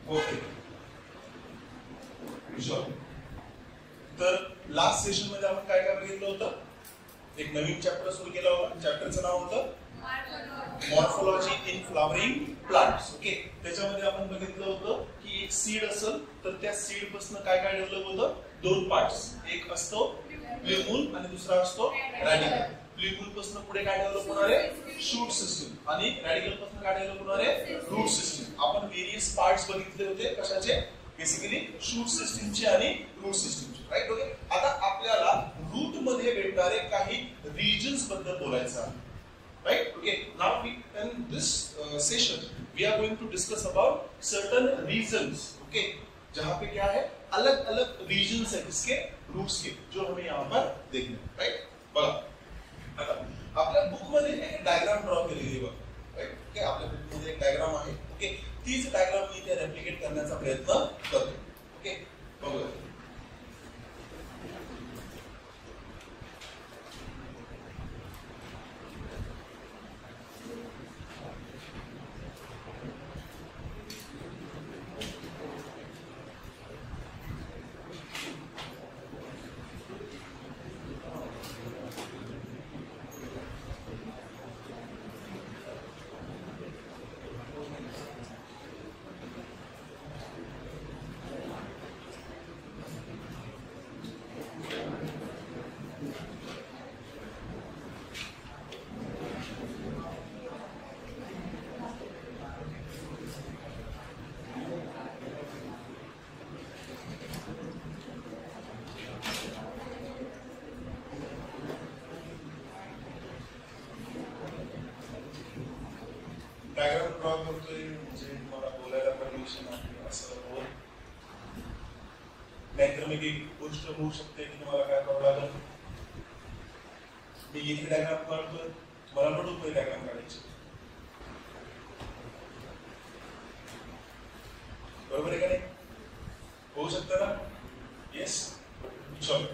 Okay तर last session मध्ये आपण काय काय बघितलं होतं? एक नवीन चॅप्टर सुरू केला होता. चॅप्टरचं नाव होतं morphology in flowering plants. Okay, त्याच्यामध्ये आपण बघितलं होतं की एक सीड असेल तर त्या सीड पासून काय काय डेव्हलप होतं? दोन पार्ट्स, एक असतो प्लेमूल आणि दुसरा असतो रॅडिकल. प्लेमूल पासून पुढे काय डेव्हलप होणार आहे? Shoot system. आणि रॅडिकल पासून काय डेव्हलप होणार आहे? Root system. आपण व्हेरियस पार्ट्स बघितले होते. कशाचे? बेसिकली शूट सिस्टमचे आणि रूट सिस्टमचे. राईट. ओके, आता आपल्याला रूट मध्ये भेटणारे काही रीजन्स बद्दल बोलायचं आहे. Right? Okay. Now in this session we are going to discuss about certain regions. Okay. जहाँ पे क्या है? अलग अलग regions है इसके roots के जो हमें यहाँ पर देखने. Right? बघा. आता आपल्या बुक मध्ये एक डायग्राम ड्रॉ केलेली आहे बघा. Right? Okay. आपल्या बुक मध्ये एक डायग्राम आहे. Okay. तीच डायग्राम मी इथे रेप्लिकेट करण्याचा प्रयत्न करतो. Okay. बघूया. डायग्राम ड्रॉ करतोय म्हणजे मला बोलायला परमिशन आहे असं हो. नाहीतर मी एक गोष्ट होऊ शकते की तुम्हाला काय करावं लागेल, मी इथे डायग्राम काढतोय, मला पडून तो डायग्राम काढायचे. बरोबर आहे का नाही? होऊ शकतं ना? येस. चलो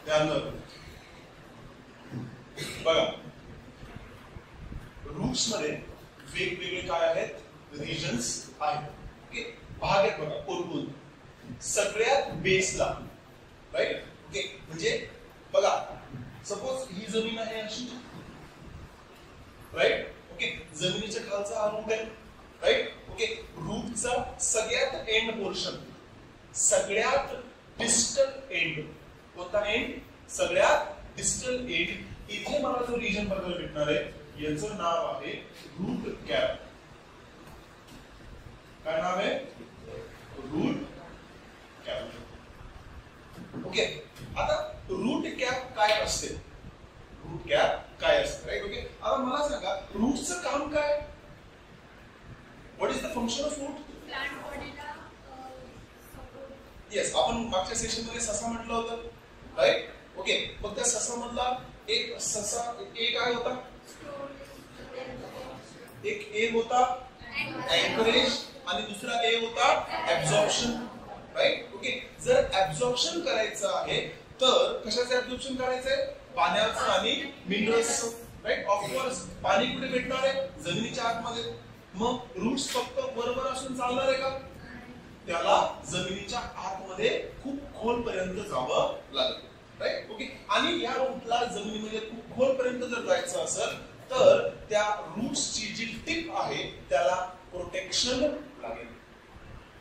ध्यान दो. बघा, रूट्स मध्ये वेगवेगळे काय आहेत? रिजन्स आहेत. ओके, भाग आहेत बघा कोणकोण. सगळ्यात बेसला. राईट. ओके, म्हणजे बघा सपोज ही जमीन आहे अशी. राईट. ओके, जमिनीच्या खालचा हा रूट आहे. राईट. ओके, रूटचा सगळ्यात एंड पोर्शन, सगळ्यात डिस्टल एंड. कोणता एंड? सगळ्यात डिस्टल एंड. इथे मला जो रिजन बघायला भेटणार आहे याचं नाव आहे रूट कॅप. काय नाव आहे? Root cap. ओके, आता रूट कॅप काय असते? रूट कॅप काय असते? राईट. ओके, आता मला सांगा रूटचं काम काय? What is the function of root? Plant बॉडीला येस, आपण मागच्या सेशन मध्ये ससा म्हटलं होतं. राईट. ओके, मग त्या ससा मधला एक ससा ए काय होता? एक ए होता एन्करेज आणि दुसरा ए होता ऍब्झॉर्प्शन. राईट. ओके, जर ऍब्झॉर्प्शन करायचं आहे तर कशाचं ऍब्झॉर्प्शन करायचंय? पाण्याचं आणि मिनरल्सचं. राईट. ऑफकोर्स पाणी कुठे भेटणार आहे? जमिनीच्या आतमध्ये. मग रूट्स फक्त वरवर असून चालणार आहे का? त्याला जमिनीच्या आतमध्ये खूप खोलपर्यंत जावं लागेल. राईट. ओके, आणि या रूटला जमिनीमध्ये खूप खोलपर्यंत जर जायचं असेल तर त्या रूट्सची जी टिप आहे त्याला प्रोटेक्शन लागेल.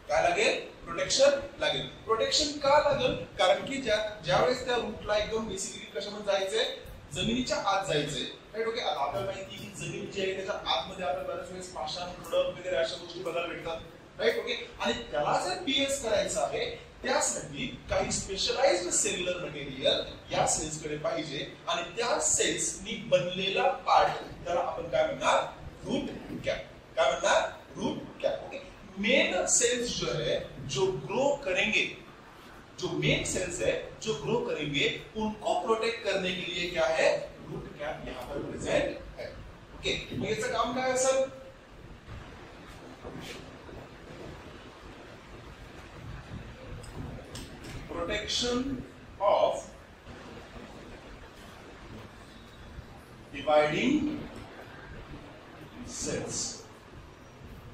काय लागेल? प्रोटेक्शन लागेल. प्रोटेक्शन का लागेल? कारण की ज्यावेळेस त्या रूटला एकदम बेसिकली कशामध्ये जायचंय? जमिनीच्या आत जायचंय. राईट. ओके. आता आपल्याला माहिती की जमीन जी आहे त्याच्या आतमध्ये आपल्याला बऱ्याच वेळेस पाषाण, खडक वगैरे अशा गोष्टी बघायला भेटतात. राईट. ओके. आणि त्याला जर पीएस करायचं आहे त्यासाठी काही स्पेशलाइज्ड सेल्युलर मटेरियल या सेल्स कडे पाहिजे आणि त्या सेल्सनी बनलेला पार्ट त्याला आपण काय म्हणणार? Root cap. काय म्हणणार? Root cap. Okay. Main cells जो है जो ग्रो करेंगे, जो मेन सेल्स है जो ग्रो करेंगे उनको प्रोटेक्ट करने के लिए क्या है? रूट कैप यहां पर प्रेजेंट है. ओके. मग याचं काम काय असेल? Protection of dividing cells.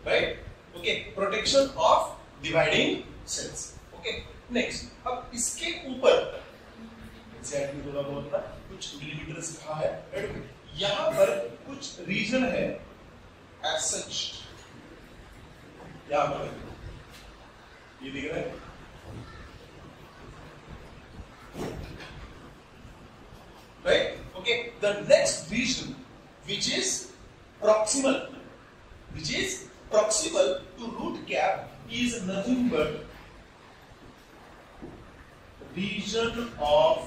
Right. Okay. Protection of dividing cells. Okay. Next, अब इसके ऊपर एग्जैक्टली थोड़ा बहुत ना कुछ मिलीमीटर्स कहा है. यहां पर कुछ रीजन है एज सच. यहां पर ये दिख रहा है. Right? Okay. The next region, which is proximal to root cap, is nothing but region of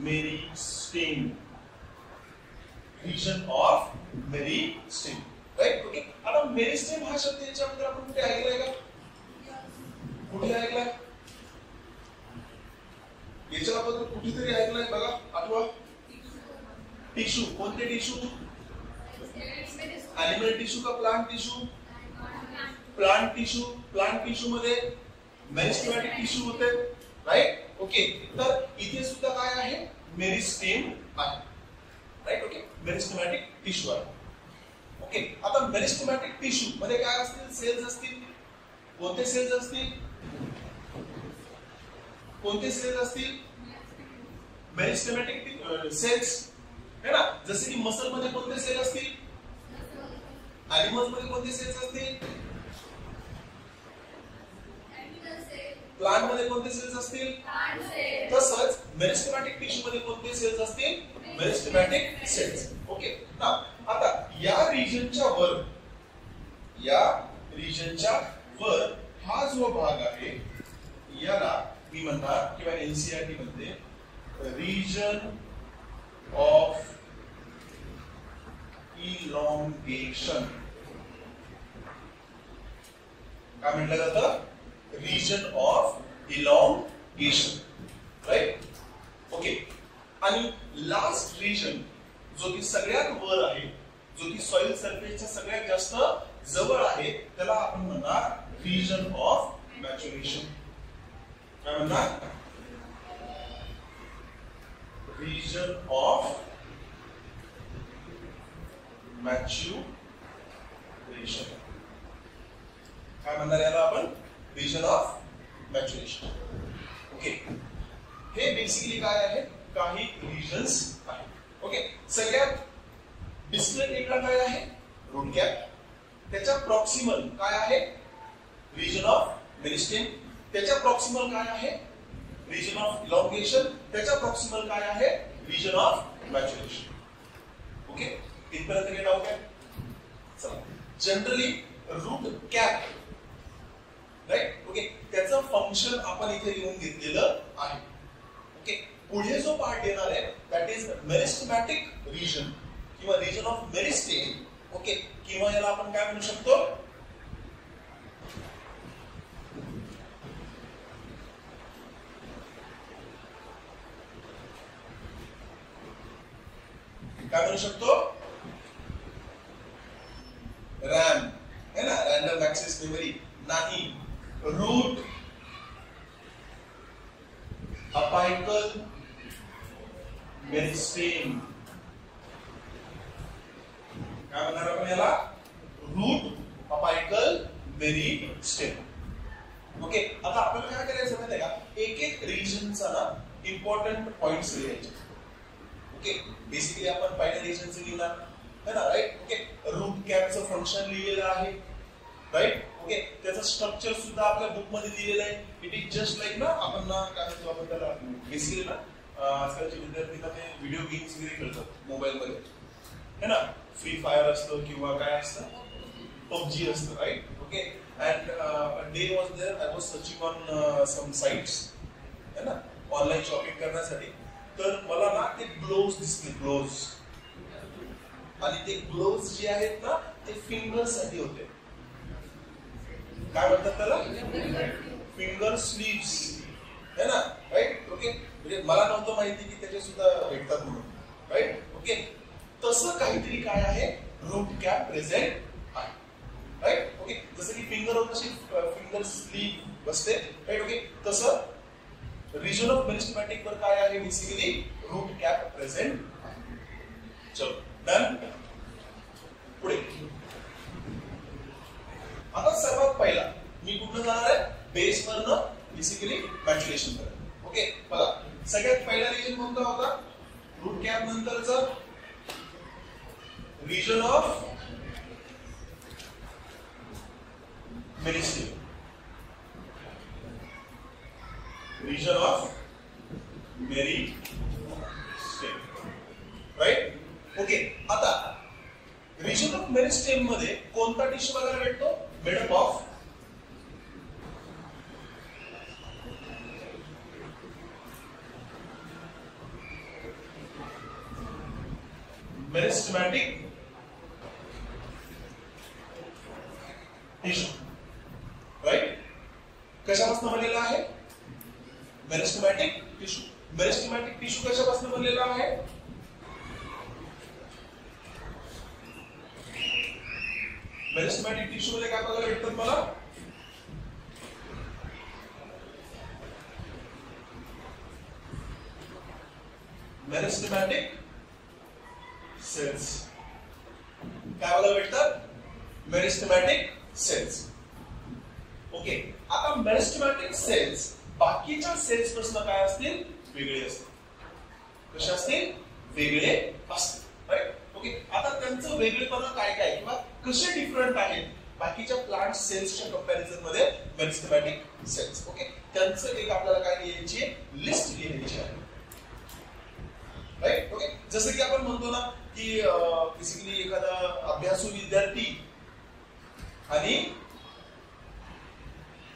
meristem. Region of meristem. Right? Okay. आता मेरिस्टेम हा शब्द याच्याबद्दल आपण कुठे ऐकलाय का? कुठे ऐकलाय? याच्याबद्दल कुठेतरी ऐकलंय बघा. आठवा. टिश्यू. कोणते टिश्यू? एनिमल टिश्यू का plant tissue? Plant tissue. Plant tissue मध्ये मेरिस्टेमॅटिक टिश्यू होते. राईट. ओके. तर इथे सुद्धा काय आहे? मेरिस्टेम आहे. राईट. ओके. मेरिस्टेमॅटिक टिश्यू आहे. ओके. आता मेरिस्टेमॅटिक टिश्यू मध्ये काय असतील? सेल्स असतील. कोणते सेल्स असतील? कोणते सेल्स असतील? मेरिस्टेमॅटिक सेल्स है ना. जसे की मसल मध्ये कोणते सेल असतील? एनिमल्स मध्ये कोणते सेल्स असतील? प्लांट मध्ये कोणते सेल्स असतील? तसंच मेरिस्टेमॅटिक टिश्यू मध्ये कोणते सेल्स असतील? मेरिस्टेमॅटिक सेल्स. ओके. आता या रिजनच्या वर हा जो भाग आहे याला मी म्हणणार किंवा एनसीईआरटी मध्ये रीजन ऑफ इलॉंगेशन काय म्हटलं जातं? Region of elongation. Right. Okay. आणि लास्ट रीजन जो की सगळ्यात वर आहे, जो की सॉइल सरफेसच्या सगळ्यात जास्त जवळ आहे, त्याला आपण म्हणणार रीजन ऑफ मॅच्युरेशन. काय म्हणणार? Region of maturation. काय म्हणणार याला आपण? Region of maturation. ओके. हे बेसिकली काय आहे? काही रीजन्स आहेत. ओके. सगळ्यात डिस्प्ले एरिया काय आहे? Root cap. त्याच्या प्रॉक्सिमल काय आहे? Region of meristem. त्याच्या प्रॉक्सिमल काय आहे? Region of elongation. त्याच्या प्रॉक्सिमल काय आहे? Region of maturation. ओके. इथपर्यंत काही डाऊट आहे? चला. Generally root cap, right. Okay. त्याचं फंक्शन आपण इथे लिहून घेतलेलं आहे. ओके. पुढे जो पार्ट येणार आहे दॅट इज मेरिस्टेमॅटिक रीजन किंवा रीजन ऑफ मेरिस्टेम. ओके. किंवा याला आपण काय म्हणू शकतो? काय म्हणू शकतो? रॅम है ना, रैंडम एक्सेस मेमोरी. नाही. Root apical meristem. काय म्हणणार आपण याला? Root apical meristem. ओके. आता आपल्याला काय करायचं माहिती आहे का? एक एक रीजन इम्पॉर्टंट पॉइंट्स लिहायचे. ओके, बेसिकली आपण पाहिलं रिजनचं लिहिणार है ना, राईट. ओके, रूट कॅपचं फंक्शन लिहिलेलं आहे, राईट. ओके, त्याचं स्ट्रक्चर सुद्धा आपल्या बुक मध्ये दिलेलं आहे. इट इज जस्ट लाईक ना आपण ना काय म्हणतो आपण त्याला बेसिकली ना आजकालचे विद्यार्थी ना ते व्हिडिओ गेम्स वगैरे खेळतात मोबाईल मध्ये है ना, फ्री फायर असतं किंवा काय असतं PUBG असतं, right. Okay, and they was there, I was searching on some sites है ना ऑनलाईन शॉपिंग करण्यासाठी. तर मला ना ते ग्लोव्स दिसले, ग्लोव्स, आणि ते ग्लोव्स जे आहेत ना ते फिंगर्स साठी होते. काय म्हणतात त्याला, फिंगर स्लीव्स है ना, राईट. ओके, म्हणजे मला नव्हतं माहिती की त्याचे सुद्धा भेटतात म्हणून, राईट. ओके, तसं काहीतरी काय आहे, रूट कॅप प्रेझेंट आहे, राईट. ओके, जसं की फिंगर कशी फिंगर स्लीव बसते, राईट. ओके, तसं रिजन ऑफ मेरिस्टेमॅटिक वर काय आहे, बेसिकली रूट कॅप प्रेझेंट आहे. चलो डन. पुढे आता सर्वात पहिला मी कुठं जाणार आहे, बेस वरनं बेसिकली मॅच्युरेशन करेल. ओके, बघा सगळ्यात पहिला रिजन कोणता होता, रूट कॅप नंतरचा region of meristem, region of meristem, right. Okay, आता रिजन ऑफ मेरिस्टेम मध्ये कोणता टिश्यू बघायला भेटतो, made up of meristematic tissue, right. कशापासून बनलेला आहे, मेरिस्टेमॅटिक टिश्यू. मेरिस्टेमॅटिक टिश्यू कशापासून बनलेला आहे, मेरिस्टेमॅटिक टिश्यू मध्ये काय बघायला भेटतात मला, मेरिस्टेमॅटिक सेल्स. काय बघायला भेटतात, मेरिस्टेमॅटिक सेल्स. ओके, आता मेरिस्टेमॅटिक सेल्स बाकीच्या सेल्स पासून काय असतील, वेगळे असतील. कसे असतील, वेगळे असतील, राईट. ओके, आता त्यांचं वेगळेपणा काय काय किंवा कसे डिफरंट आहेत बाकीच्या प्लांट सेल्सच्या कंपॅरिझन मध्ये मेरिस्टेमॅटिक सेल्स. ओके, त्यांचं एक आपल्याला काय लिहायची, लिस्ट लिहायची आहे, राईट. ओके, जसं की आपण म्हणतो ना की बेसिकली एखादा अभ्यासू विद्यार्थी आणि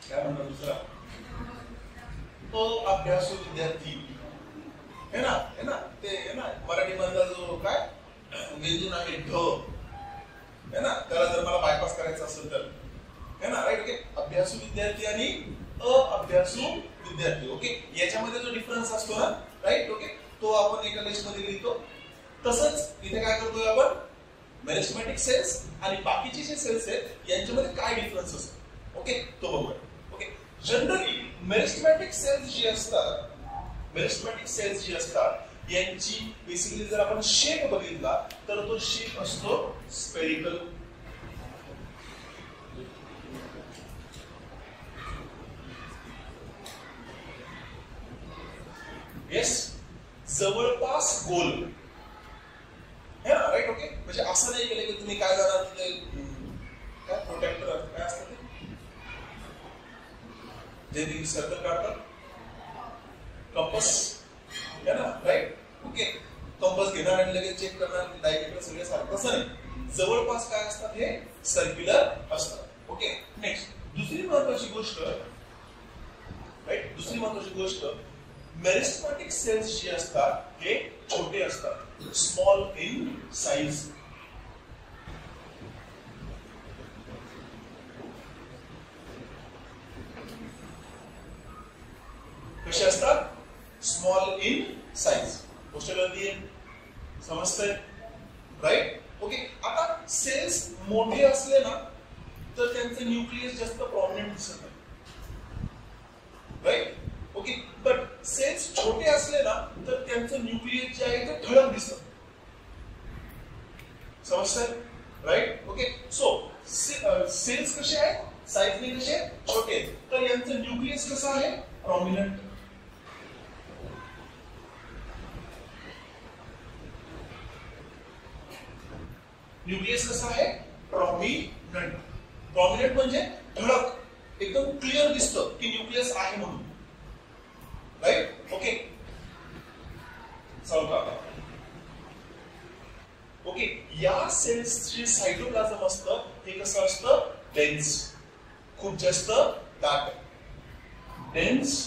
काय म्हणतात दुसरा, तो अभ्यासू विद्यार्थी है ना ते है ना मराठी मधला जो काय वेदून आहे ढ है ना, त्याला जर मला बायपास करायचं असेल तर है ना, राईट. ओके, अभ्यासू विद्यार्थी आणि अभ्यासू विद्यार्थी. ओके, याच्यामध्ये जो डिफरन्स असतो ना, राईट. ओके, तो आपण एका लिस्ट मध्ये लिहितो. तसंच इथे काय करतोय आपण, मेरिस्टेमॅटिक सेल्स आणि बाकीचे जे सेल्स आहेत यांच्यामध्ये काय डिफरन्स असतो, ओके, तो बघूया. ओके, जनरली मेरिस्टेमॅटिक सेल्स जी असतात यांची बेसिकली जर आपण शेप बघितला तर तो शेप असतो स्पेरिकल. येस, जवळपास गोल है ना, राईट. ओके, म्हणजे असं नाही केलं की तुम्ही काय जाणार तिथे काय प्रोटेक्टर काय असतं ते जे सर्कल काढतात, कंपस है ना, राईट. ओके, कंपस घेणार आणि लगेच चेक करणार डायरेक्टर सगळे सारखं, तसं नाही. जवळपास काय असतात, हे सर्क्युलर असतात. ओके, नेक्स्ट दुसरी महत्वाची गोष्ट, मेरिस्टेमॅटिक सेल्स जे असतात हे छोटे असतात, स्मॉल इन साइज. कसे असतात, स्मॉल इन साइज. गोष्ट कळली आहे, समजतंय, राईट. ओके, आता सेल्स मोठे असले ना तर त्यांचे न्यूक्लियस जास्त प्रॉमिनंट दिसत नाही, राईट. ओके, बट सेल्स छोटे असले ना तर त्यांचं न्यूक्लियस जे आहे ते ठळक दिसतं, समजतंय, राईट. ओके, सो सेल्स कसे आहेत, साईजने कसे छोटे, तर यांचं न्यूक्लियस कसं आहे, प्रॉमिनंट. न्यूक्लियस कसा आहे प्रॉमिनंट. प्रॉमिनंट म्हणजे ठळक, एकदम क्लिअर दिसतं की न्यूक्लियस आहे म्हणून. राईट. ओके. चौथा. ओके. या सेल्सचे सायटोप्लाझम असतं हे कसं असतं डेन्स, खूप जास्त दाट, डेन्स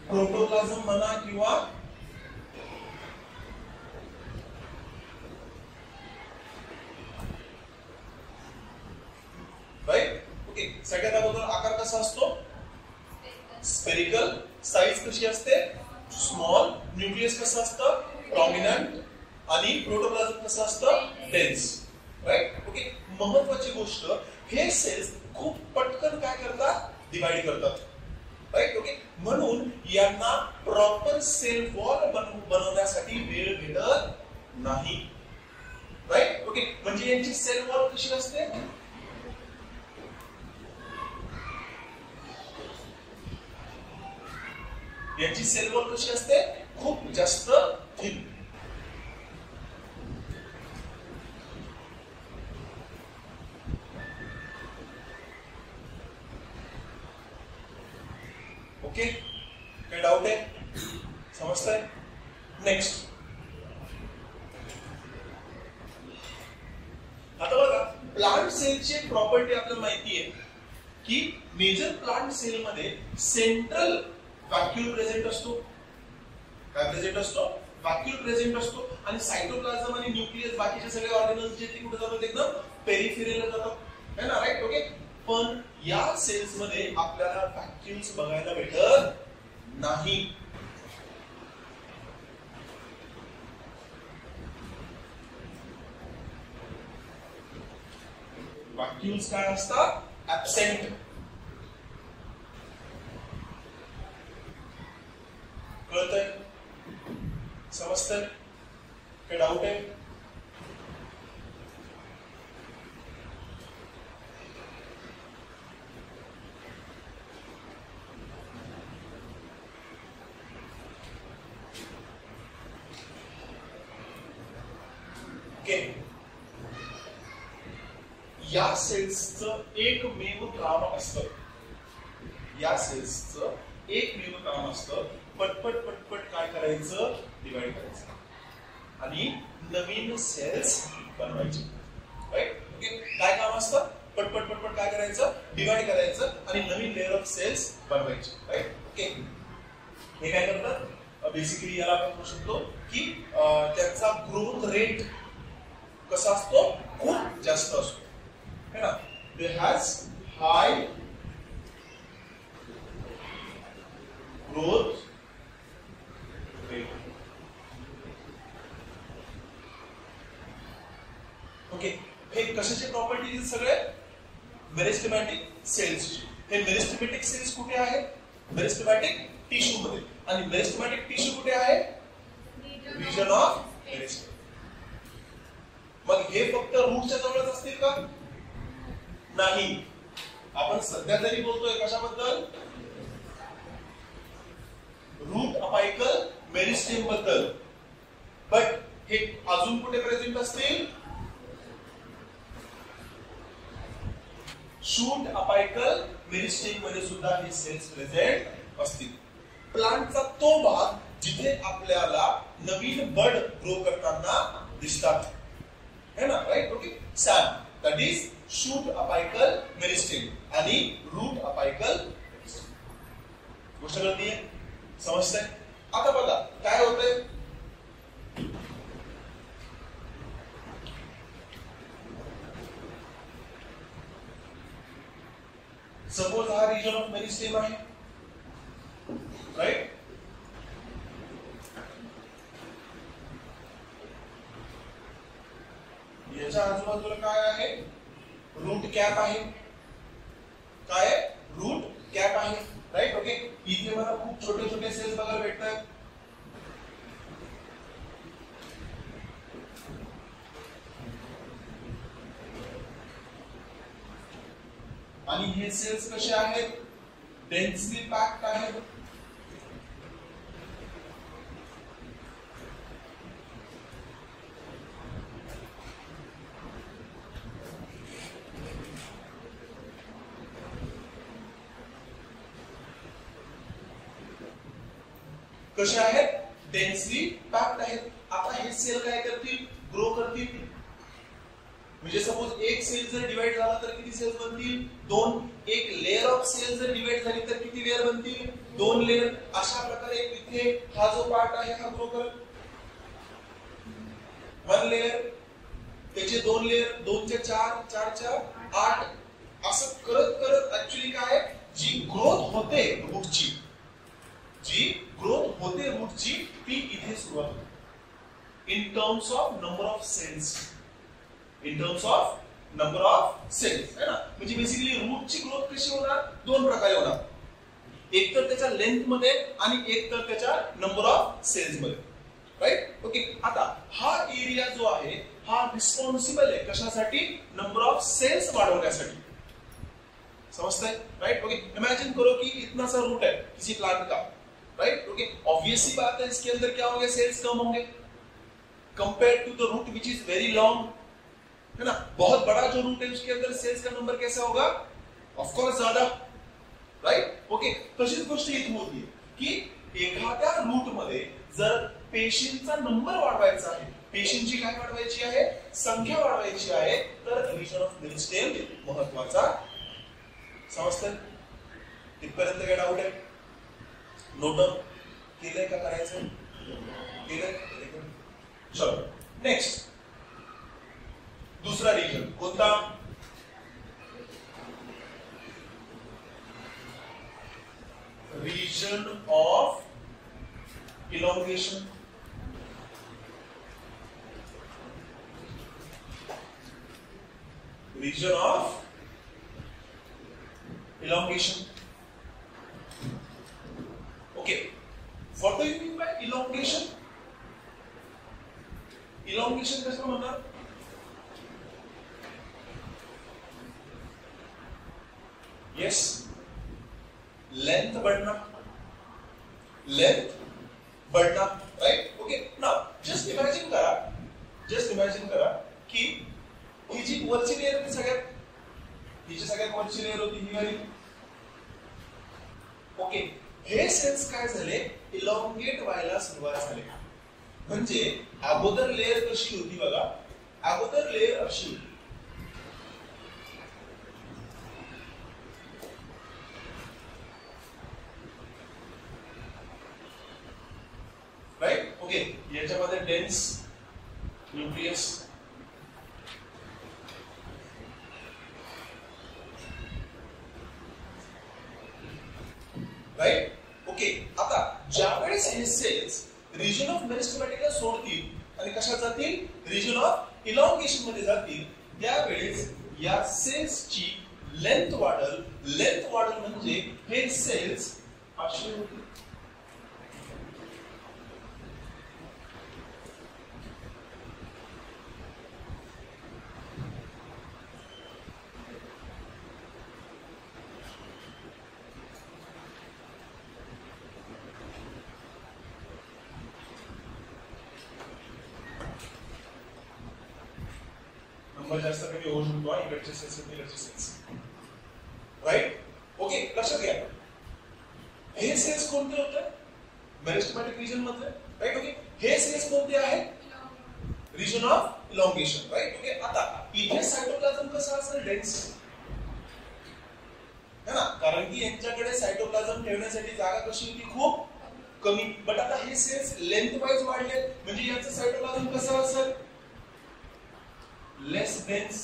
प्रोटोप्लाझम म्हणा किंवा राईट. ओके. सगळ्यात अगोदर आकार कसा असतो स्फेरिकल, साइज कशी असते स्मॉल, न्यूक्लियस कसं असतं प्रॉमिनंट आणि प्रोटोप्लाझम कसं असतं डेन्स. राईट. ओके. महत्वाची गोष्ट हे सेल्स खूप पटकन काय करतात डिवाइड करतात. राईट. ओके. म्हणून यांना प्रॉपर सेल वॉल बनवण्यासाठी वेळ भेटत नाही. राईट. ओके. म्हणजे यांची सेल वॉल कशी असते यांची सेल वॉल कशी असते खूप जास्त थिन. ओके. काय डाऊट आहे समजतंय. नेक्स्ट. आता बघा प्लांट सेलची प्रॉपर्टी आपल्याला माहिती आहे की मेजर प्लांट सेल मध्ये सेंट्रल व्हॅक्यूल प्रेझेंट असतो. काय प्रेझेंट असतो व्हॅक्यूल प्रेझेंट असतो. आणि सायटोप्लाझम आणि न्यूक्लियस बाकीचे सगळे ऑर्गॅनल्स जे ते कुठे जातात एकदम पेरिफेरीला जातात है ना. राईट. ओके. पण या सेल्स मध्ये आपल्याला व्हॅक्यूल्स बघायला भेटत नाही. व्हॅक्यूल्स काय असतात ऍब्सेंट. कळतंय समजतंय. काय डाऊट आहे या सेल्सचं एकमेव काम असतं. या सेल्सचं एकमेव काम असतं पटपट पटपट काय करायचं डिवाइड करायचं आणि नवीन सेल्स बनवायचे. राईट. ओके. काय काम असतं पटपट पटपट काय करायचं डिवाइड करायचं आणि नवीन लेअर ऑफ सेल्स बनवायचे. राईट. ओके. हे काय करतात बेसिकली याला आपण म्हणू शकतो की त्यांचा ग्रोथ रेट कसा असतो खूप जास्त असतो है ना. They has high growth rate. Okay. हे कशाचे प्रॉपर्टीज सगळे मेरिस्टेमॅटिक सेल्सचे. हे मेरिस्टेमॅटिक सेल्स कुठे आहेत मेरिस्टेमॅटिक टिश्यू मध्ये. आणि मेरिस्टेमॅटिक टिश्यू कुठे आहे रिजन ऑफ मेरिस्टेम. मग हे फक्त रूटच्या जवळच असतील का नाही. आपण सध्या तरी बोलतोय कशाबद्दल रूट अपायकल मेरिस्टेम बद्दल. बट हे अजून कुठे प्रेझेंट असतील शूट अपायकल मेरिस्टेम मध्ये सुद्धा हे सेल्स प्रेझेंट असतील. प्लांटचा तो भाग जिथे आपल्याला नवीन बड ग्रो करताना दिसतात है ना. Right. Okay. Same that is shoot apical meristem आणि रूट अपायकल गोष्ट कळतीये समजतंय. आता बघा काय होतंय सपोज हा रिजन ऑफ मेरिस्टेम आहे. राईट. याच्या आजूबाजूला काय आहे रूट कॅप आहे. काय रूट कॅप आहे. राईट. ओके. इथे मला खूप छोटे छोटे सेल्स बघायला भेटतात. आणि हे सेल्स कसे आहेत डेन्सली पॅक्ड आहेत. कसे आहेत? डेन्सली पॅक्ड आहेत. आता हे सेल काय करतील? ग्रो करतील. म्हणजे सपोज एक सेल जर डिवाइड झाला तर किती सेल्स बनतील? 2. एक लेयर ऑफ सेल जर डिवाइड झाली तर किती लेयर बनतील? 2 लेयर. अशा प्रकारे इथे हा जो पार्ट आहे हा ग्रो करत 1 लेयर, त्याचे 2 लेयर, 2 चे 4, 4 चे 8, असं करत करत ऍक्च्युअली काय जी ग्रोथ होते रूटची, ती इथे सुरुवात होते. In terms of number of cells, है ना. म्हणजे बेसिकली रूटची ग्रोथ कशी होणार? 2 प्रकारे होणार. एक तर त्याच्या लेंथ मध्ये आणि एक तर त्याच्या नंबर ऑफ सेल्स मध्ये. राईट. ओके. आता हा एरिया जो आहे हा रिस्पॉन्सिबल आहे कशासाठी? नंबर ऑफ सेल्स वाढवण्यासाठी. समझते? राइट. ओके. इमेजिन करो कि इतना सा रूट है किसी प्लांट का. राइट. ओके. ऑब्वियसली बात है इसके अंदर क्या होंगे? सेल्स कम होंगे compare to the root which is very long, है ना. बहुत बड़ा जो रूट है उसके अंदर सेल्स का नंबर कैसा होगा? ऑफ कोर्स ज्यादा. राइट. ओके. तशीच गोष्ट इथे होती की एखाद्या रूट मध्ये जर पेशींचा नंबर वाढवायचा आहे, पेशींची काय वाढवायची आहे? संख्या वाढवायची आहे, तर रिजन ऑफ मेरिस्टेम महत्वाचा. समजतं? इथपर्यंत काय डाऊट आहे? नोट केलंय का? करायचं केलंय. चलो नेक्स्ट. दूसरा रीजन कोणता? Region of elongation. Region of elongation. Okay, what do you mean by elongation? Elongation कसं म्हणणार? Yes, length बढ़ना, right? Okay, now just imagine करा कि ही जी वरची लेयर होती सगळ्यात वरची लेयर होती ही वाली. ओके. हे सेल्स काय झाले? इलॉंगेट व्हायला सुरुवात झाली. म्हणजे अगोदर लेयर कशी होती बघा? अगोदर लेयर अशी होती. राइट. ओके. याच्यामध्ये डेन्स न्यूक्लियस, राइट. ओके. आता ज्यावेळेस हे सेल्स रिजन ऑफ मेरिस्टेमॅटिकला सोडतील आणि कशात जातील? रिजन ऑफ इलॉंगेशन मध्ये जातील, त्यावेळेस या सेल्सची लेंथ वाढल. म्हणजे हे सेल्स असे होतील. जास्त कमी होऊ शकतो इकडचे सेल्स आणि इकडचे सेल्स. राइट. ओके. लक्षात घ्या हे सेल्स कोणते होते? मेरिस्टेमॅटिक रिजन मध्ये. राइट. ओके. हे सेल्स कोणते आहेत? Region of elongation. Right. Okay. आता इथे सायटोप्लाझम कसं असेल? डेन्स, है ना. कारण की यांच्याकडे सायटोप्लाझम ठेवण्यासाठी जागा कशी होती? खूप कमी. बट आता हे सेल्स लेंथ वाईज वाढले म्हणजे याचं सायटोप्लाझम कसं असेल? लेस डेन्स.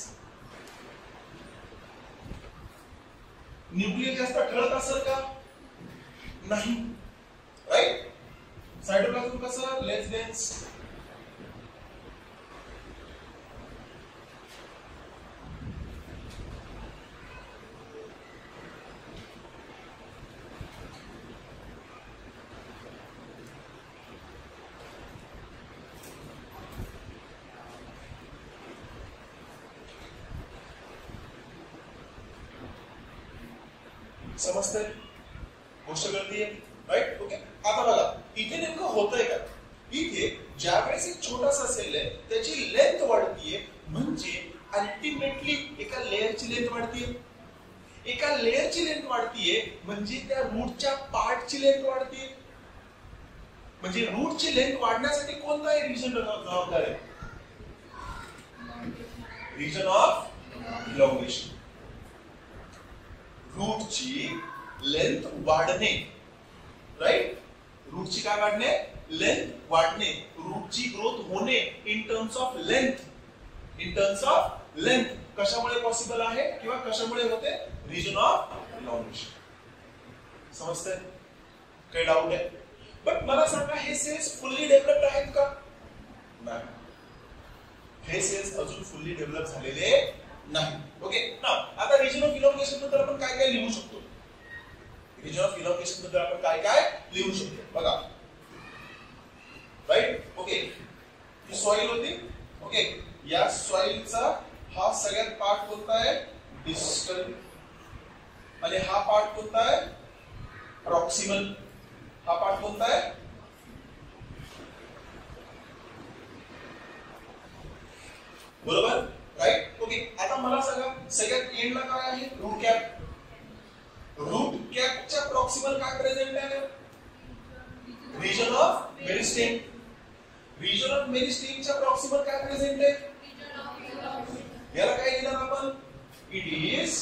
न्यूक्लियस जास्त ठळक असेल का? नाही. राइट. सायटोप्लाझम कसं? लेस डेन्स. समजतंय? गोष्ट कळतीये? राइट. ओके. आता बघा इथे नेमकं होतंय का? इथे ज्यावेळेस एक छोटासा सेल आहे त्याची लेंथ वाढतीये म्हणजे अल्टिमेटली एका लेयरची लेंथ वाढतीये. एका लेयरची लेंथ वाढतीये म्हणजे त्या रूटच्या पार्टची लेंथ वाढतीये. म्हणजे रूटची लेंथ वाढण्यासाठी कोणता रिजन जबाबदार आहे? Region of elongation. रूटची लेंथ वाढणे, राईट? रूटची काय वाढणे? लेंथ वाढणे. रूटची ग्रोथ होणे in terms of length. In terms of length कशामुळे पॉसिबल आहे किंवा कशामुळे होते? Region of elongation. समजतंय? काही डाऊट आहे? बट मला सांगा, हे सेल्स फुल्ली डेव्हलप्ड आहेत का? नाही. हे सेल्स अजून फुल्ली डेव्हलप झालेले नाही. ओके. आता रिजन ऑफ इलॉंगेशन बद्दल आपण काय काय लिहू शकतो? रिजन ऑफ इलॉंगेशन बद्दल आपण काय काय लिहू शकतो बघा. राईट? ओके. ही सॉइल होती. ओके. या सॉइलचा हा सगळ्यात पार्ट कोणता आहे? डिस्टल. आणि हा पार्ट कोणता आहे? प्रॉक्सिमल. हा पार्ट कोणता आहे? बरोबर? राईट? ओके. आता मला सांगा, सगळ्यात एंडला काय आहे? Root cap. रूट कॅपच्या प्रॉक्सिमल काय प्रेझेंट आहे? Region of meristem. Region of मेरिस्टेमच्या प्रॉक्सिमल काय प्रेझेंट आहे? याला काय लिहिणार आपण? It is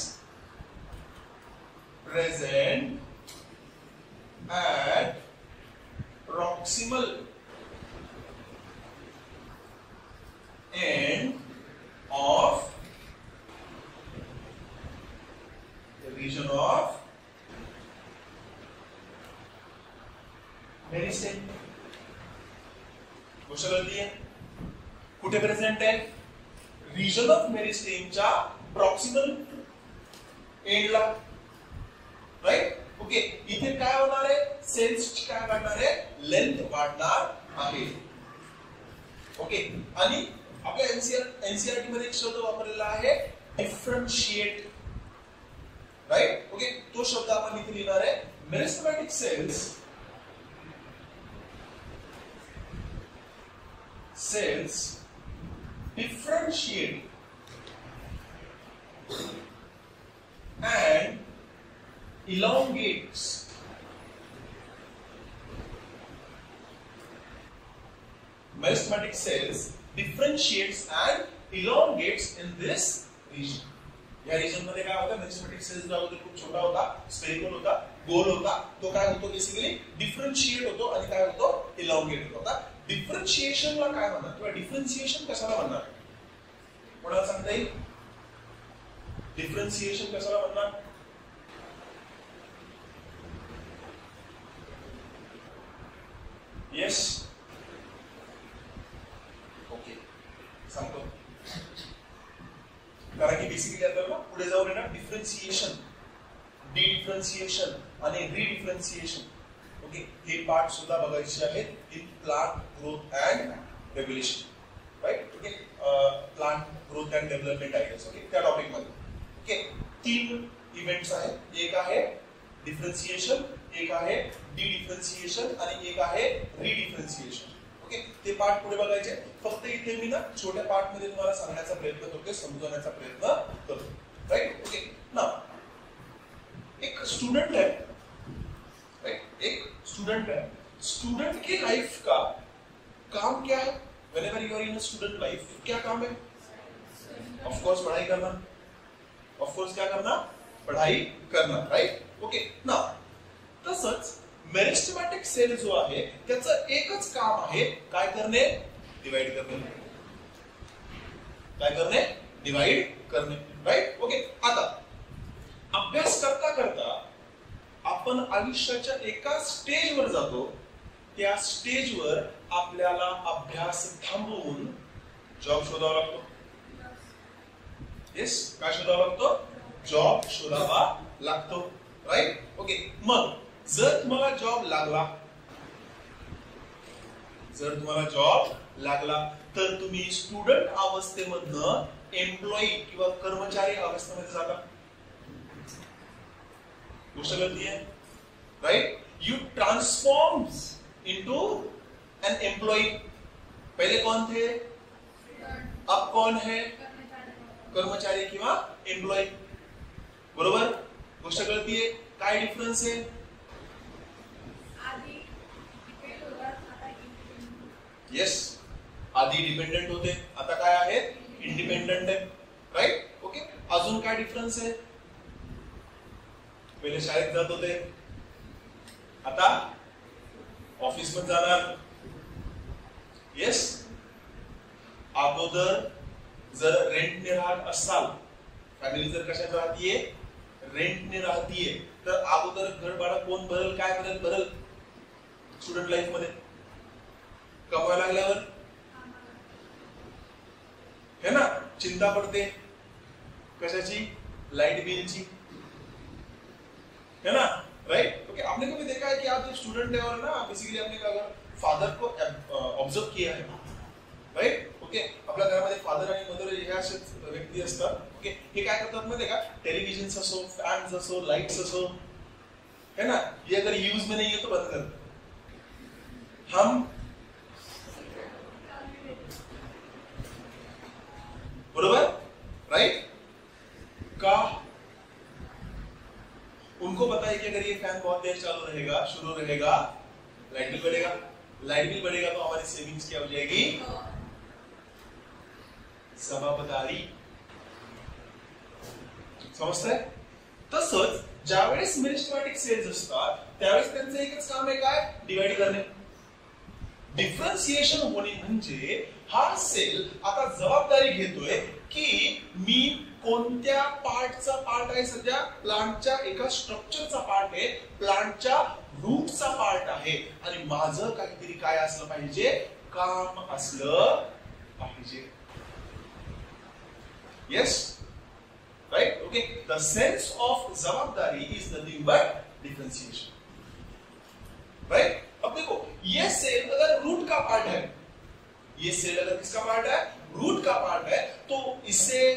present at proximal end of the region of meristem. गोष्ट कळली आहे? कुठे प्रेझेंट आहे? रिजन ऑफ मेरिस्टेमच्या प्रॉक्सिमल एंडला. राईट? ओके. इथे काय होणार आहे? सेल्सची काय वाढणार आहे? लेंथ वाढणार आहे. ओके. आणि आपल्या एनसीईआरटी मध्ये एक शब्द वापरलेला आहे, डिफरन्शिएट. राईट? ओके. तो शब्द आपण इथे लिहिणार आहे. मेरिस्टेमॅटिक cells differentiate and elongates meristematic cells differentiates and elongates in this region. या रिजन मध्ये काय होतं? मेरिस्टेमॅटिक सेल्स जो होता खूप छोटा होता, स्फेरिकल होता, गोल होता. तो काय होतो? बेसिकली डिफरन्शिएट होतो आणि काय होतो? इलॉंगेट होतो. डिफरन्शिएशनला काय म्हणतात किंवा डिफरन्शिएशन कशाला म्हणणार? कोणाला सांगता येईल? डिफरन्शिएशन कशाला म्हणणार? येस. ओके. सांगतो. कारण की बेसिकली आपल्याला पुढे जाऊन येणार डिफरन्शिएशन, डिफरन्शिएशन आणि रिडिफरन्शिएशन. ओके. हे पार्ट सुद्धा बघायचे आहेत in plant growth and regulation. Right? Okay. Plant growth and development ideas. Okay. त्या टॉपिक मध्ये ओके 3 इव्हेंट्स आहेत. एक आहे डिफरन्शिएशन, एक आहे डिफरन्शिएशन आणि एक आहे रिडिफरन्शिएशन. ओके. ते पार्ट पुढे बघायचे. फक्त इथे मी ना छोट्या पार्ट मध्ये तुम्हाला सांगण्याचा प्रयत्न करतोय, समजवण्याचा प्रयत्न करतो. राईट? ओके. नाउ एक स्टूडेंट है, राइट? एक स्टूडेंट है. स्टूडेंट की लाइफ का काम क्या है? Whenever you are in a student life, क्या काम है? ऑफ कोर्स पढ़ाई करना. ऑफ कोर्स क्या करना? पढ़ाई करना. राइट? ओके. नाउ तसंच मेरिस्टेमॅटिक सेल जो आहे त्याचं एकच काम आहे, काय करणे? डिवाइड करणे. काय करणे? डिवाइड करणे. राइट? ओके. आता अभ्यास करता करता आपण आयुष्याच्या एका स्टेजवर जातो. त्या स्टेजवर आपल्याला अभ्यास थांबवून जॉब शोधावा लागतो. येस. काय शोधावा लागतो? जॉब शोधावा लागतो. राइट? ओके. मग जर तुम्हाला जॉब लागला तर तुम्ही स्टुडंट अवस्थेमधनं एम्प्लॉई किंवा कर्मचारी अवस्थेमध्ये जाता. गोष्ट कळली आहे? Right? You transforms into an employee. पहले कौन थे? अब कौन है? कर्मचारी किंवा एम्प्लॉई. बरोबर? गोष्ट कळतीये? काय डिफरन्स आहे? येस, आधी डिपेंडेंट होते, आता काय आहेत इंडिपेंडेंट आहे, राईट. ओके, अजून काय डिफरन्स आहे? पहिले शाळेत जात होते, आता ऑफिस मध्ये जाणार. येस, अगोदर जर रेंटने राहत असाल, फॅमिली जर कशात राहतीये रेंटने राहतीये, तर अगोदर घर भाडं कोण भरेल, काय भरेल? स्टुडंट लाईफ मध्ये कमवायला लागल्यावर है ना चिंता पड़ते कशाची, लाइट बिलची, है ना, राइट. ओके, आपने कभी देखा है कि आप जो स्टूडेंट है और ना बेसिकली आपने अगर फादर को ऑब्जर्व किया है, राइट. ओके, आपल्या घरामध्ये फादर आणि मदर हे असे व्यक्ती असतात. ओके, हे काय करतात माहिती का, टेलिव्हिजन असो, फॅन्स असो, लाइट्स असो, है ना, ये अगर यूज में नहीं है तो बंद कर. हम बरोबर, राइट. का उनको पता है कि अगर ये फैन बहुत देर चालू रहेगा, शुरू रहेगा, लाइट बिल बढ़ेगा. लाइट बिल बढ़ेगा तो हमारी सेविंग्स क्या हो जाएगी, जबाबदारी. समजताय? तसंच ज्यावेळेस मेरिस्टेमॅटिक सेल्स असतात त्यावेळेस त्यांचं एकच काम आहे, काय, डिवाइड करणे. डिफरन्सिएशन होणे म्हणजे हा सेल आता जबाबदारी घेतोय की मी कोणत्या पार्टचा पार्ट आहे, सध्या प्लांटच्या एका स्ट्रक्चरचा पार्ट आहे, प्लांटच्या रूटचा पार्ट आहे, आणि माझं काहीतरी काय असलं पाहिजे, काम असलं पाहिजे. Yes, right. Okay, the sense of जवाबदारी is nothing but differentiation, right. अब देखो, ये सेल अगर रूट का पार्ट है, ये सेल अगर किसका पार्ट है, रूट का पार्ट है, तो इसे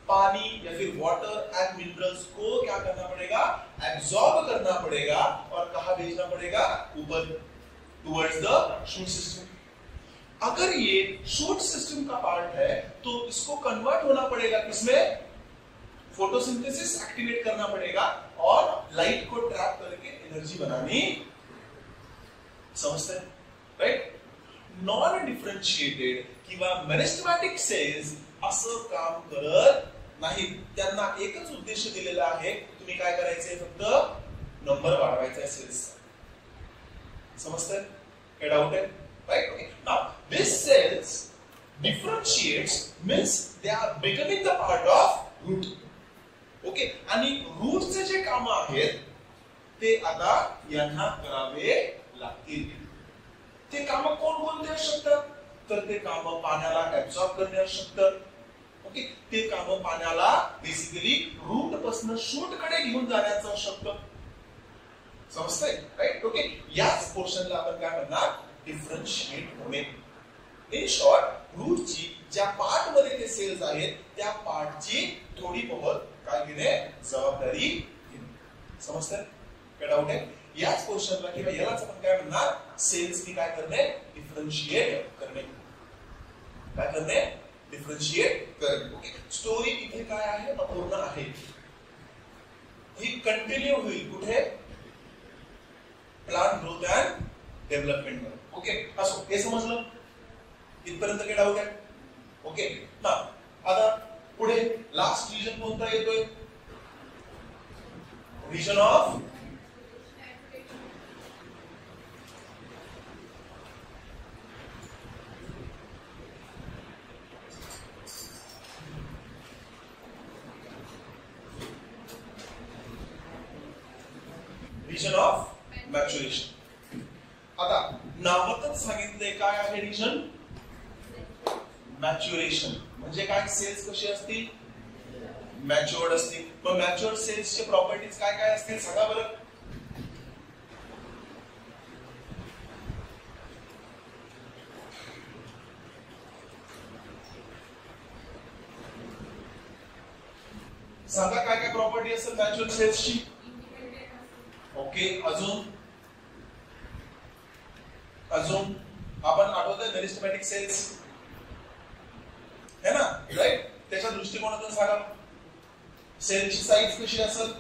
पानी या फिर वाटर एंड मिनरल्स को क्या करना पड़ेगा, एब्सॉर्ब करना पड़ेगा, और कहां भेजना पड़ेगा, ऊपर, टुवर्ड्स द शूट सिस्टम. अगर ये शूट सिस्टम का पार्ट है तो इसको कन्वर्ट होना पड़ेगा किसमें, फोटोसिंथेसिस एक्टिवेट करना पड़ेगा और लाइट को ट्रैप करके एनर्जी बनानी. समझते हैं, राइट. नॉन डिफरन्शिएटेड किंवा मेरिस्टेमॅटिक सेल्स असं काम करत नाही. त्यांना एकच उद्देश दिलेला आहे, तुम्ही काय करायचंय, फक्त नंबर वाढवायचा आहे सेल्सचा. समजतंय? काय डाऊट आहे, right. Okay, now this cells differentiates means they are becoming the part of root. Okay, आणि रूटचे जे काम आहेत ते आता यांना करावे लागतील. ते काम कोण कोणते असू शकतात, तर ते काम पाण्याला ऍब्सॉर्ब करणे असू शकतात. ओके, ते काम पाण्याला बेसिकली रूट पासून शूट कडे घेऊन जाण्याचं असू शकतं. समजतंय, राइट. ओके, याच पोर्शनला आपण काय म्हणणार, डिफरन्शिएट होणे. इन शॉर्ट, रूटची ज्या पार्ट मध्ये ते सेल्स आहेत त्या पार्टची थोडी बहुत काय घेणे, जबाबदारी घेणे. समजतंय? काय डाऊट आहे? याच पोर्शनला किंवा यालाच आपण काय म्हणणार, सेल्सनी काय करणे, डिफरन्शिएट करणे. काय करणे, डिफरन्शिएट करणे. ओके, स्टोरी इथे काय आहे, अपूर्ण आहे. ही कंटिन्यू होईल कुठे, प्लांट ग्रोथ अँड डेव्हलपमेंट मध्ये. ओके, असो, हे समजलं इथपर्यंत. काय डाऊट आहे? ओके, ना आता पुढे लास्ट रिजन कोणता येतोय, region of region of maturation. आता नावातच सांगितले काय आहे रिजन, मॅच्युरेशन. म्हणजे काय, सेल्स कशी असतील, मॅच्युअर्ड असतील. पण मॅच्युअर्ड सेल्सचे प्रॉपर्टीज काय काय असतील सांगा बरं. सांगा काय काय प्रॉपर्टी असेल मॅच्युअर्ड सेल्सची. ओके, अजून अजून आपण आठवतोय मेरिस्टेमॅटिक सेल्स है ना, राइट. त्याच्या दृष्टिकोनातून सांगा, सेलची साईज कशी असेल,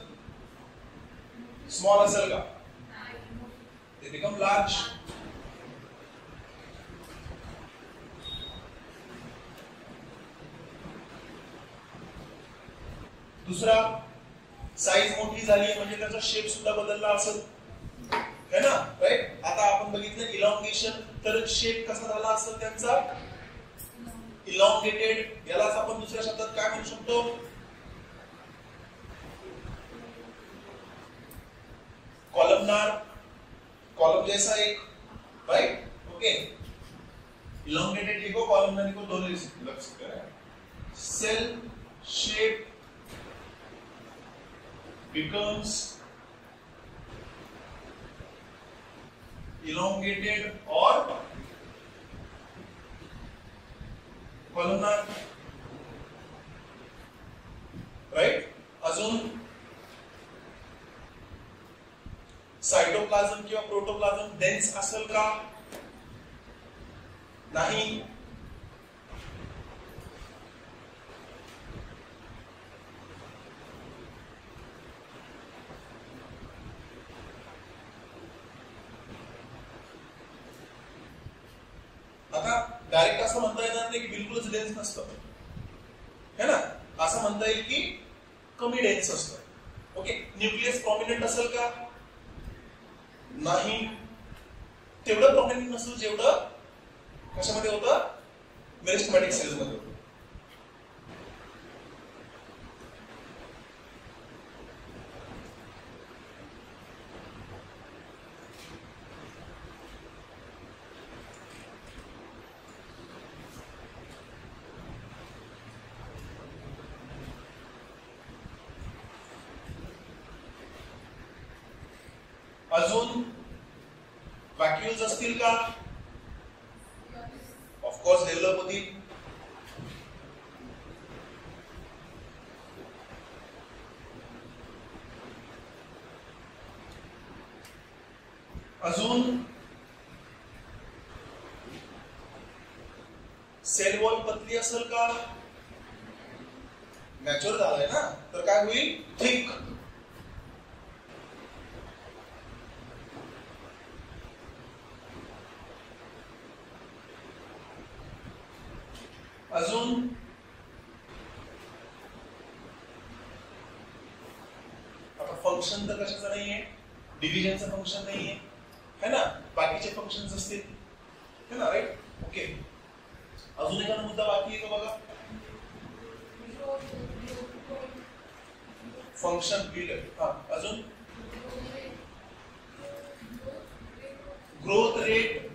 स्मॉल असेल का, ते बिकम लार्ज, दुसरा, साईज मोठी झाली म्हणजे त्याचा शेप सुद्धा बदलला असेल, है ना, राईट. आता आपण बघितलं इलॉंगेशन, तर शेप कसा झाला असेल त्यांचा, इलॉंगेटेड. यालाच आपण दुसऱ्या शब्दात काय म्हणू शकतो, कॉलमनार, कॉलम जैसा एक, राइट. ओके, इलॉंगेटेड लिखो, कॉलमनार लिखो, दोनों लग सकते हैं. Cell shape becomes elongated or columnar, right. अजून साइटोप्लाझम किंवा प्रोटोप्लाझम डेन्स असेल का, नाही. आता डायरेक्ट असं म्हणता येणार नाही की बिलकुलच डेन्स नसतं, है ना. असं म्हणता येईल की कमी डेन्स असतं. ओके, न्यूक्लियस प्रॉमिनंट असेल का, नाही. तेवढं प्रॉमिनंट नसेल जेवढं कशामध्ये होतं, मेरिस्टेमॅटिक सेल्स मध्ये होतं. अजून वॅक्युल्स असतील का, ऑफकोर्स डेव्हलप होतील. अजून सेल वॉल पतली असेल का, मॅच्युअर झालाय ना, तर काय होईल, थिक. अजून आता फंक्शन तर कशाचं नाहीये, डिव्हिजनचं फंक्शन नाहीये, है ना, बाकीचे फंक्शन्स असतील, है ना, राईट. ओके, अजून एखादा मुद्दा बाकी आहे का बघा, फंक्शन पीरियड. हा, अजून ग्रोथ रेट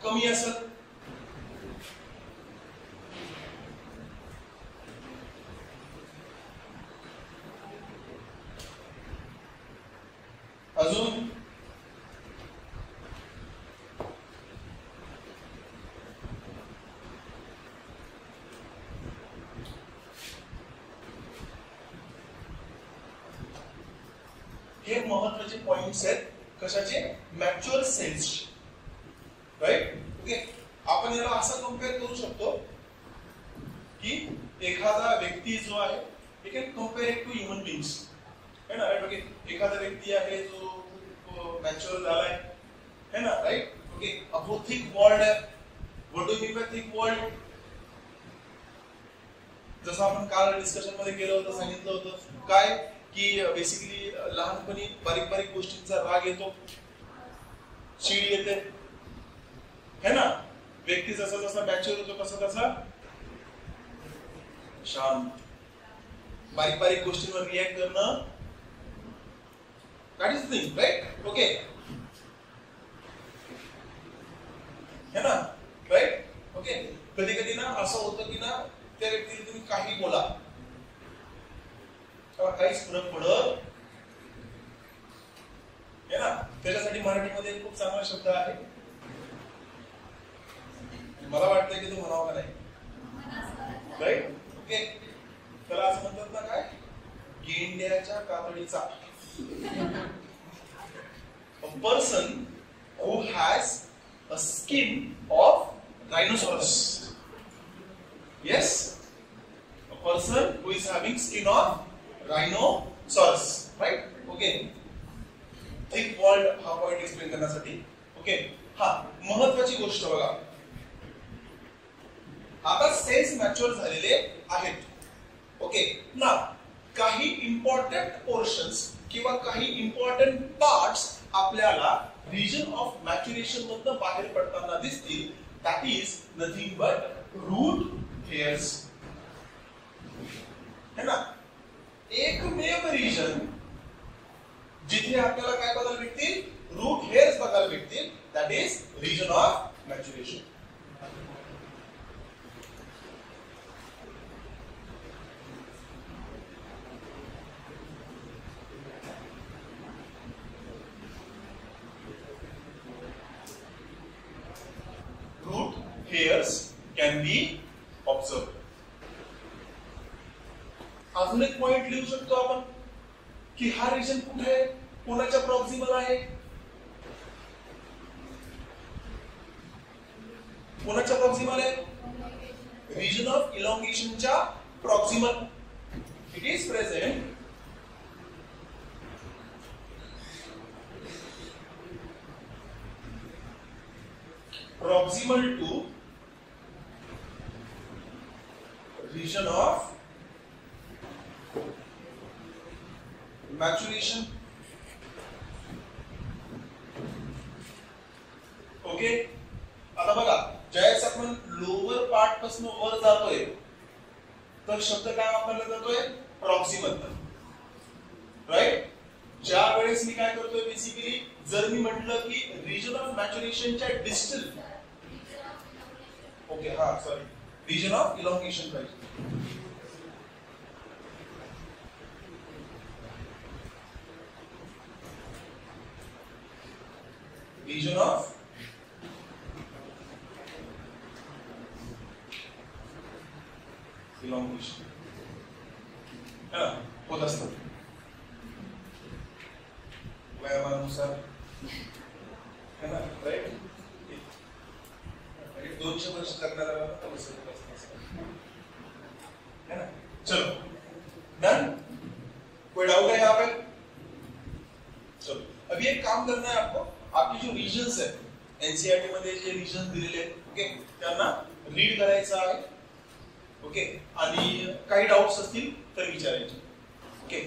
कमी असेल, अजून हे महत्त्वाचे पॉइंट्स आहेत कशाचे, मॅच्युअर सेल्स, राईट. ओके, आपण याला असं कम्पेअर करू शकतो की एखादा व्यक्ती जो आहे, we can compare it to human beings, है ना, राईट. ओके, एखादा व्यक्ती आहे जो मॅच्युअर झालाय, है ना, राईट. ओके, अब वो थिक वॉल्ड आहे. What do you mean by thick walled, जसं आपण काल डिस्कशन मध्ये केलं होतं, सांगितलं होतं काय की बेसिकली लहानपणी बारीक बारीक गोष्टींचा राग येतो, चीड येते, है ना. व्यक्ती जसा जसा मॅच्युअर होतो तसा तसा शांत, बारीक बारीक गोष्टींवर रिॲक्ट करणं, that is thing, right. Okay, है ना, राईट. ओके, कधी कधी ना असं होतं की ना त्या व्यक्तीला तुम्ही काही बोला, काहीच फरक पडत, है ना. त्याच्यासाठी मराठीमध्ये खूप चांगला शब्द आहे, मला वाटतंय की तो म्हणावा का नाही, राईट. ओके, त्याला असं म्हणतात ना काय, गेंड्याच्या कातडीचा. A person who has a skin of rhinoceros. Yes, a person who is having skin of rhinoceros, right? Okay. Thick walled हा पॉइंट एक्सप्लेन करण्यासाठी. ओके, हा महत्त्वाची गोष्ट बघा. आता सेल्स मॅच्युअर झालेले आहेत. ओके ना, काही इम्पॉर्टंट पोर्शन्स किंवा काही इम्पॉर्टंट पार्ट्स आपल्याला रिजन ऑफ मॅच्युरेशन मधनं बाहेर पडताना दिसतील. That is nothing but root hairs. है ना? एकमेव रिजन जिथे आपल्याला काय बघायला भेटतील? रूट हेअर्स बघायला भेटतील. That is region of maturation. Root hairs can be observed. अजून एक पॉइंट लिहू शकतो आपण की हा रिजन कुठे आहे, कोणाच्या प्रॉक्सिमल आहे, कोणाच्या प्रॉक्सिमल आहे? रिजन ऑफ इलॉंगेशनच्या proximal. It is present proximal to region of maturation. Okay. आता बघा, ज्यावेळेस आपण लोअर पार्ट पासून वर जातोय तर शब्द काय वापरला जातोय? प्रॉक्सिमल. राईट? ज्या वेळेस मी काय करतोय बेसिकली, जर मी म्हटलं की रिजन ऑफ मॅच्युरेशनच्या डिस्टल, ओके हा सॉरी, रिजन ऑफ इलॉंगेशन पाहिजे. रिजन ऑफ इलॉंगेशन होत असतं वयामानानुसार. है ना? राईट? 200 वर्ष करणारा है ना? चलो डन. कोई डाउट है यहाँ पे? चलो अभी एक काम करना है आपको. आपके जो रीजन्स है एनसीईआरटी मध्ये जे रीजन दिलेले आहेत, ओके, त्यांना रीड करायचं आहे. ओके, आणि काही डाउट्स असतील तर विचारायचे. ओके.